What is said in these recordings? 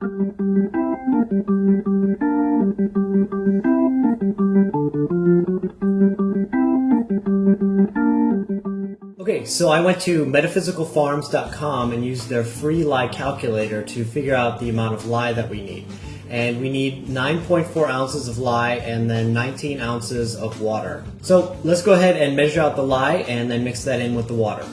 Okay, so I went to metaphysicalfarms.com and used their free lye calculator to figure out the amount of lye that we need. And we need 9.4 ounces of lye and then 19 ounces of water. So let's go ahead and measure out the lye and then mix that in with the water.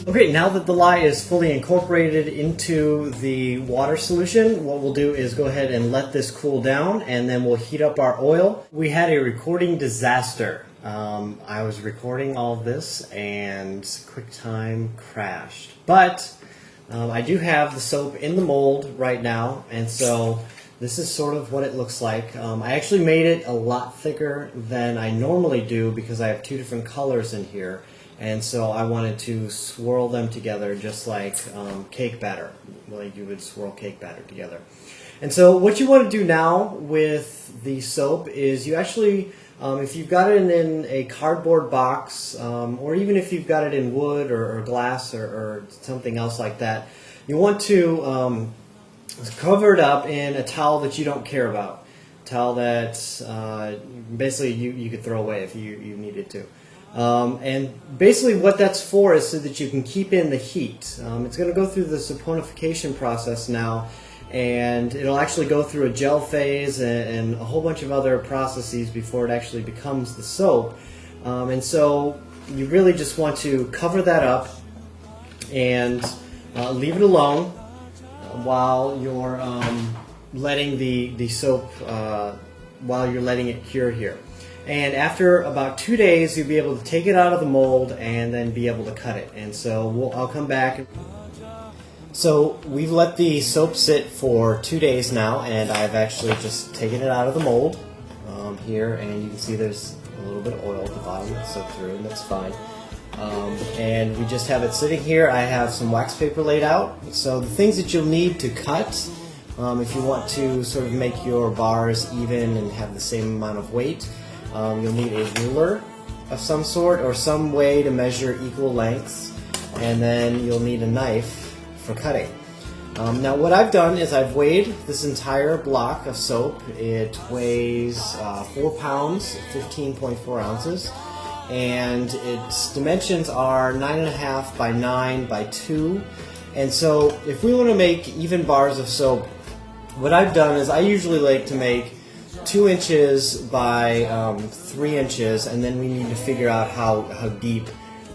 Okay, now that the lye is fully incorporated into the water solution, what we'll do is go ahead and let this cool down, and then we'll heat up our oil. We had a recording disaster. I was recording all of this and QuickTime crashed. But I do have the soap in the mold right now, and so this is sort of what it looks like. I actually made it a lot thicker than I normally do because I have two different colors in here. And so I wanted to swirl them together just like cake batter, like you would swirl cake batter together. And so what you want to do now with the soap is you actually, if you've got it in a cardboard box, or even if you've got it in wood or glass or something else like that, you want to cover it up in a towel that you don't care about. A towel that basically you could throw away if you needed to. And basically what that's for is so that you can keep in the heat. It's going to go through the saponification process now, and it'll actually go through a gel phase and a whole bunch of other processes before it actually becomes the soap. And so you really just want to cover that up and leave it alone while you're letting the soap, while you're letting it cure here. And after about 2 days, you'll be able to take it out of the mold and then be able to cut it. And so I'll come back. So we've let the soap sit for 2 days now, and I've actually just taken it out of the mold here, and you can see there's a little bit of oil at the bottom that's soaked through, and that's fine. And we just have it sitting here. I have some wax paper laid out. So the things that you'll need to cut, if you want to sort of make your bars even and have the same amount of weight, you'll need a ruler of some sort or some way to measure equal lengths, and then you'll need a knife for cutting. Now what I've done is I've weighed this entire block of soap. It weighs 4 pounds, 15.4 ounces, and its dimensions are 9.5 by 9 by 2. And so if we want to make even bars of soap, what I've done is I usually like to make 2 inches by 3 inches, and then we need to figure out how deep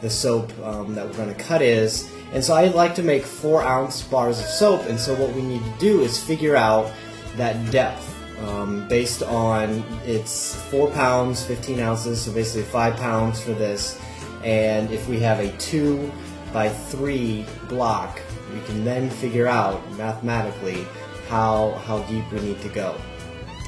the soap that we're going to cut is. And so I like to make 4-ounce bars of soap, and so what we need to do is figure out that depth based on it's 4 pounds, 15 ounces, so basically 5 pounds for this. And if we have a 2 by 3 block, we can then figure out mathematically how deep we need to go.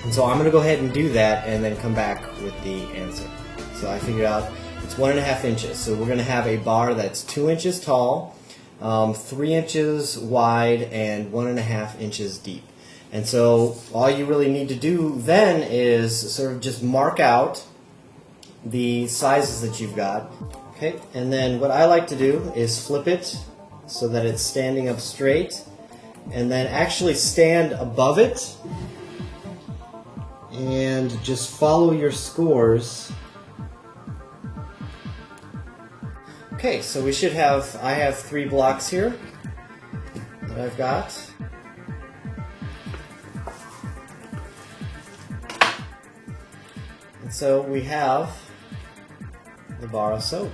And so I'm going to go ahead and do that and then come back with the answer. So I figured out it's 1.5 inches. So we're going to have a bar that's 2 inches tall, 3 inches wide, and 1.5 inches deep. And so all you really need to do then is sort of just mark out the sizes that you've got. Okay, and then what I like to do is flip it so that it's standing up straight, and then actually stand above it and just follow your scores. Okay, so we should have, I have 3 blocks here that I've got. And so we have the bar of soap.